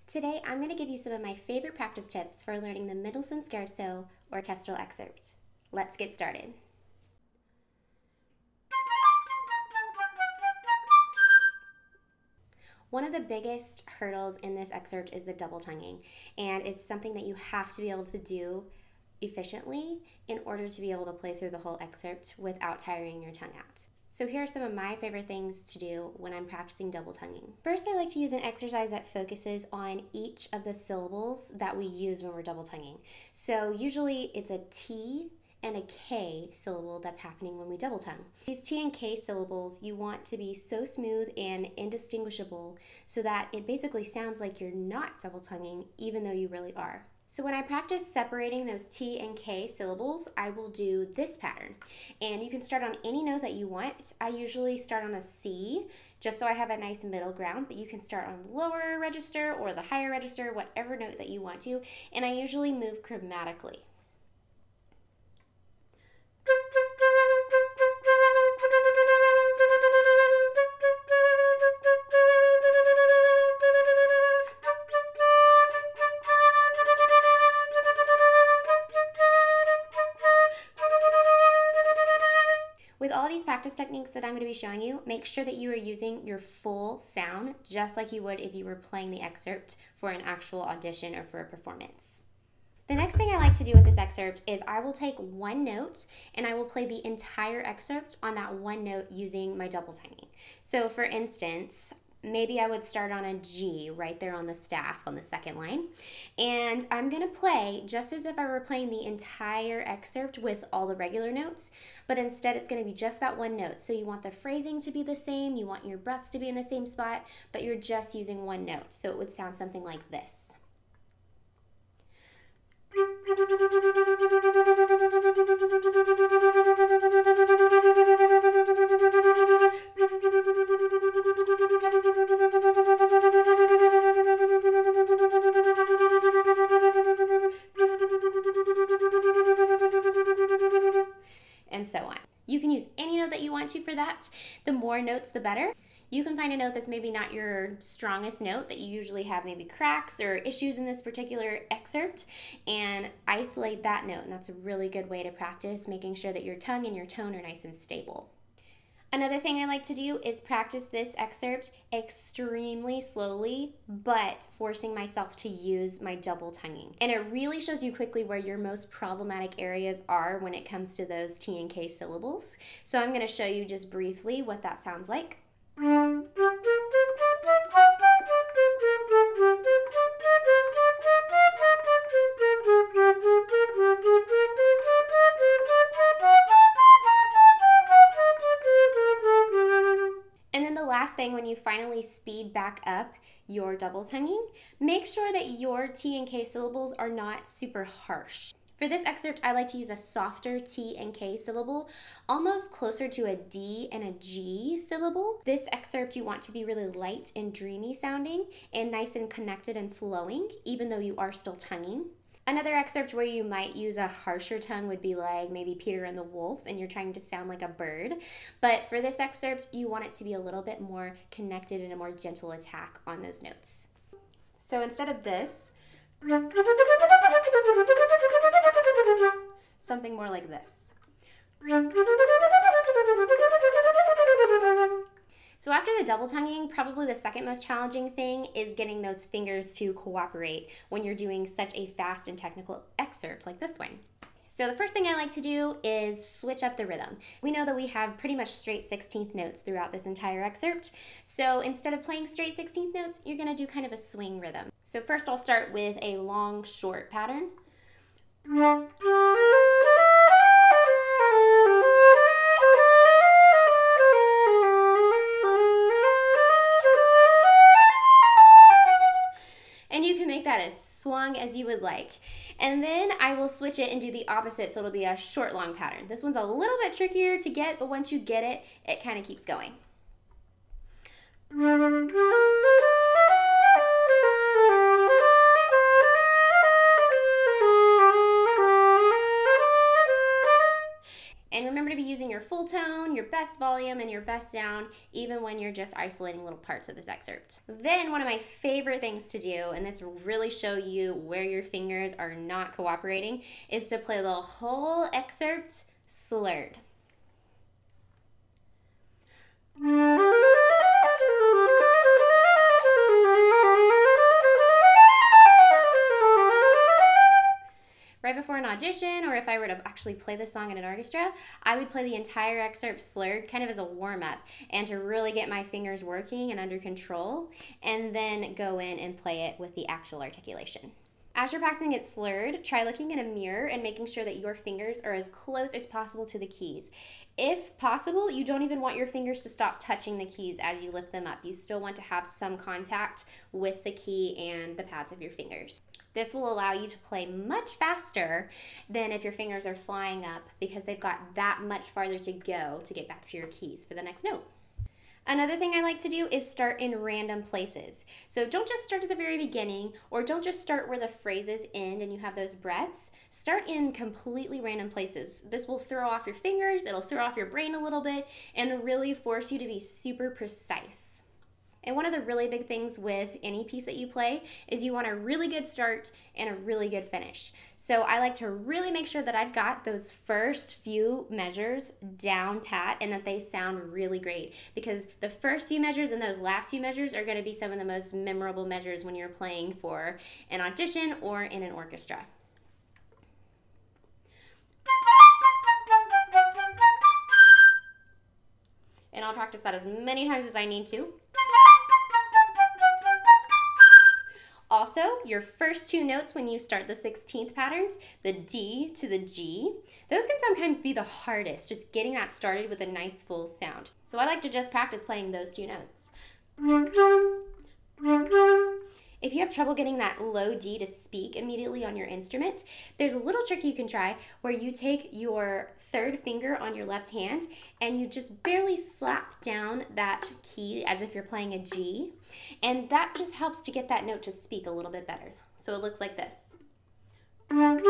Today, I'm going to give you some of my favorite practice tips for learning the Mendelssohn Scherzo orchestral excerpt. Let's get started. One of the biggest hurdles in this excerpt is the double tonguing, and it's something that you have to be able to do efficiently in order to be able to play through the whole excerpt without tiring your tongue out. So here are some of my favorite things to do when I'm practicing double tonguing. First, I like to use an exercise that focuses on each of the syllables that we use when we're double tonguing. So usually it's a T and a K syllable that's happening when we double tongue. These T and K syllables you want to be so smooth and indistinguishable so that it basically sounds like you're not double tonguing even though you really are. So when I practice separating those T and K syllables, I will do this pattern. And you can start on any note that you want. I usually start on a C, just so I have a nice middle ground, but you can start on the lower register or the higher register, whatever note that you want to, and I usually move chromatically. With all these practice techniques that I'm going to be showing you, make sure that you are using your full sound just like you would if you were playing the excerpt for an actual audition or for a performance. The next thing I like to do with this excerpt is I will take one note and I will play the entire excerpt on that one note using my double tonguing. So for instance, maybe I would start on a G right there on the staff on the second line. And I'm going to play just as if I were playing the entire excerpt with all the regular notes, but instead it's going to be just that one note. So you want the phrasing to be the same, you want your breaths to be in the same spot, but you're just using one note. So it would sound something like this. And so on. You can use any note that you want to for that. The more notes, the better. You can find a note that's maybe not your strongest note, that you usually have maybe cracks or issues in this particular excerpt, and isolate that note. And that's a really good way to practice, making sure that your tongue and your tone are nice and stable. Another thing I like to do is practice this excerpt extremely slowly, but forcing myself to use my double tonguing. And it really shows you quickly where your most problematic areas are when it comes to those T and K syllables. So I'm going to show you just briefly what that sounds like. And then the last thing, when you finally speed back up your double tonguing, make sure that your T and K syllables are not super harsh. For this excerpt, I like to use a softer T and K syllable, almost closer to a D and a G syllable. This excerpt you want to be really light and dreamy sounding and nice and connected and flowing, even though you are still tonguing. Another excerpt where you might use a harsher tongue would be like maybe Peter and the Wolf and you're trying to sound like a bird. But for this excerpt, you want it to be a little bit more connected and a more gentle attack on those notes. So instead of this, something more like this. So after the double tonguing, probably the second most challenging thing is getting those fingers to cooperate when you're doing such a fast and technical excerpt like this one. So the first thing I like to do is switch up the rhythm. We know that we have pretty much straight 16th notes throughout this entire excerpt. So instead of playing straight 16th notes, you're going to do kind of a swing rhythm. So first I'll start with a long, short pattern. And you can make that as swung as you would like. And then I will switch it and do the opposite, so it'll be a short, long pattern. This one's a little bit trickier to get, but once you get it, it kind of keeps going. And remember to be using your full tone, your best volume and your best sound, even when you're just isolating little parts of this excerpt. Then one of my favorite things to do, and this will really show you where your fingers are not cooperating, is to play the whole excerpt slurred. Right before an audition, or if I were to actually play this song in an orchestra, I would play the entire excerpt slurred, kind of as a warm-up, and to really get my fingers working and under control, and then go in and play it with the actual articulation. As you're practicing it slurred, try looking in a mirror and making sure that your fingers are as close as possible to the keys. If possible, you don't even want your fingers to stop touching the keys as you lift them up. You still want to have some contact with the key and the pads of your fingers. This will allow you to play much faster than if your fingers are flying up, because they've got that much farther to go to get back to your keys for the next note. Another thing I like to do is start in random places. So don't just start at the very beginning, or don't just start where the phrases end and you have those breaths. Start in completely random places. This will throw off your fingers, it'll throw off your brain a little bit, and really force you to be super precise. And one of the really big things with any piece that you play is you want a really good start and a really good finish. So I like to really make sure that I've got those first few measures down pat and that they sound really great, because the first few measures and those last few measures are going to be some of the most memorable measures when you're playing for an audition or in an orchestra. And I'll practice that as many times as I need to. Also, your first two notes when you start the 16th patterns, the D to the G, those can sometimes be the hardest, just getting that started with a nice full sound. So I like to just practice playing those two notes. If you have trouble getting that low D to speak immediately on your instrument, there's a little trick you can try where you take your third finger on your left hand and you just barely slap down that key as if you're playing a G, and that just helps to get that note to speak a little bit better. So it looks like this. And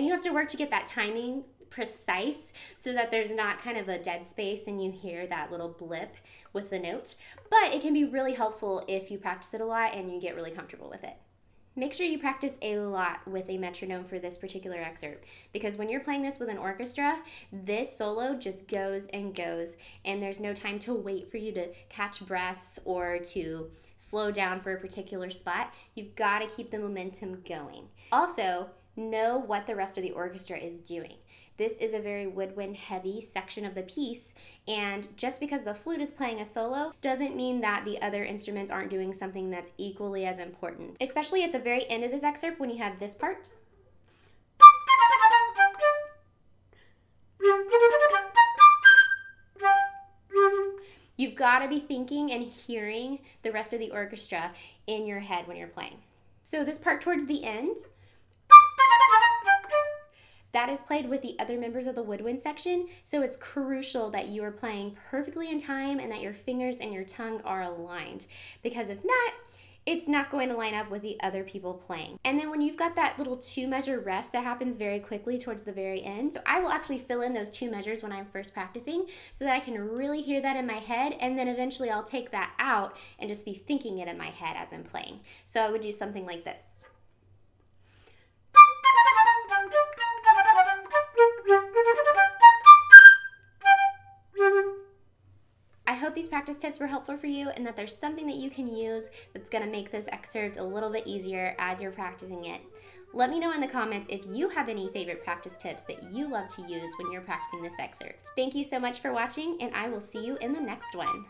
you have to work to get that timing precise so that there's not kind of a dead space and you hear that little blip with the note. But it can be really helpful if you practice it a lot and you get really comfortable with it. Make sure you practice a lot with a metronome for this particular excerpt, because when you're playing this with an orchestra, this solo just goes and goes, and there's no time to wait for you to catch breaths or to slow down for a particular spot. You've got to keep the momentum going. Also, know what the rest of the orchestra is doing. This is a very woodwind heavy section of the piece, and just because the flute is playing a solo doesn't mean that the other instruments aren't doing something that's equally as important. Especially at the very end of this excerpt when you have this part. You've got to be thinking and hearing the rest of the orchestra in your head when you're playing. So this part towards the end, that is played with the other members of the woodwind section, so it's crucial that you are playing perfectly in time and that your fingers and your tongue are aligned, because if not, it's not going to line up with the other people playing. And then when you've got that little 2-measure rest that happens very quickly towards the very end, so I will actually fill in those 2 measures when I'm first practicing so that I can really hear that in my head, and then eventually I'll take that out and just be thinking it in my head as I'm playing. So I would do something like this. I hope these practice tips were helpful for you and that there's something that you can use that's going to make this excerpt a little bit easier as you're practicing it. Let me know in the comments if you have any favorite practice tips that you love to use when you're practicing this excerpt. Thank you so much for watching, and I will see you in the next one.